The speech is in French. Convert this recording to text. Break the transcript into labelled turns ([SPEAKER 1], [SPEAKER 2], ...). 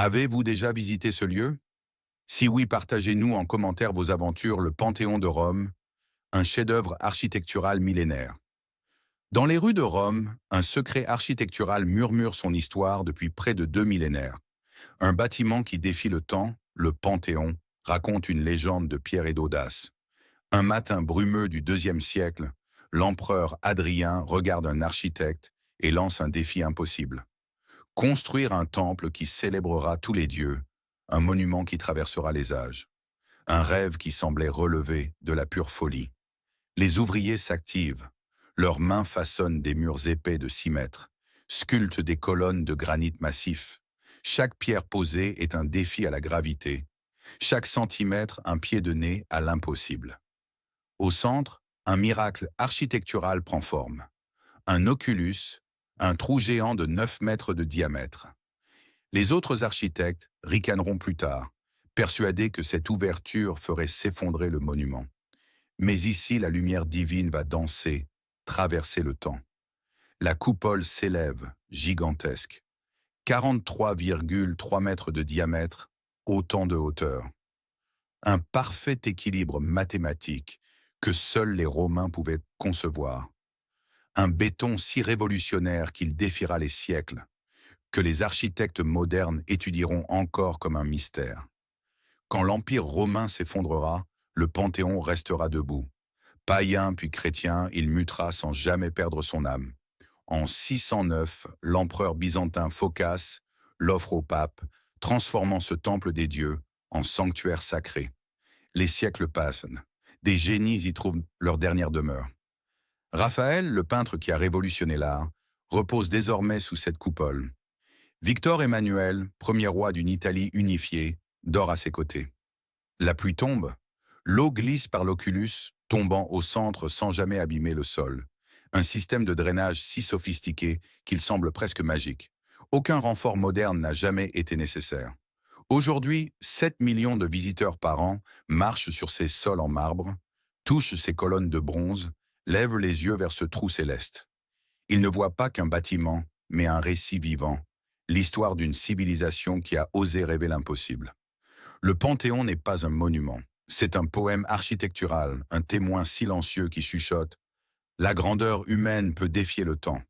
[SPEAKER 1] Avez-vous déjà visité ce lieu? Si oui, partagez-nous en commentaire vos aventures le Panthéon de Rome, un chef-d'œuvre architectural millénaire. Dans les rues de Rome, un secret architectural murmure son histoire depuis près de 2 millénaires. Un bâtiment qui défie le temps, le Panthéon, raconte une légende de pierre et d'audace. Un matin brumeux du IIe siècle, l'empereur Hadrien regarde un architecte et lance un défi impossible. Construire un temple qui célébrera tous les dieux, un monument qui traversera les âges. Un rêve qui semblait relever de la pure folie. Les ouvriers s'activent. Leurs mains façonnent des murs épais de 6 mètres, sculptent des colonnes de granit massif. Chaque pierre posée est un défi à la gravité. Chaque centimètre un pied de nez à l'impossible. Au centre, un miracle architectural prend forme. Un oculus, un trou géant de 9 mètres de diamètre. Les autres architectes ricaneront plus tard, persuadés que cette ouverture ferait s'effondrer le monument. Mais ici, la lumière divine va danser, traverser le temps. La coupole s'élève, gigantesque. 43,3 mètres de diamètre, autant de hauteur. Un parfait équilibre mathématique que seuls les Romains pouvaient concevoir. Un béton si révolutionnaire qu'il défiera les siècles, que les architectes modernes étudieront encore comme un mystère. Quand l'Empire romain s'effondrera, le Panthéon restera debout. Païen puis chrétien, il mutera sans jamais perdre son âme. En 609, l'empereur byzantin Phocas l'offre au pape, transformant ce temple des dieux en sanctuaire sacré. Les siècles passent. Des génies y trouvent leur dernière demeure. Raphaël, le peintre qui a révolutionné l'art, repose désormais sous cette coupole. Victor Emmanuel, premier roi d'une Italie unifiée, dort à ses côtés. La pluie tombe, l'eau glisse par l'oculus, tombant au centre sans jamais abîmer le sol. Un système de drainage si sophistiqué qu'il semble presque magique. Aucun renfort moderne n'a jamais été nécessaire. Aujourd'hui, 7 millions de visiteurs par an marchent sur ces sols en marbre, touchent ces colonnes de bronze, lèvent les yeux vers ce trou céleste. Ils ne voient pas qu'un bâtiment, mais un récit vivant, l'histoire d'une civilisation qui a osé rêver l'impossible. Le Panthéon n'est pas un monument, c'est un poème architectural, un témoin silencieux qui chuchote « La grandeur humaine peut défier le temps ».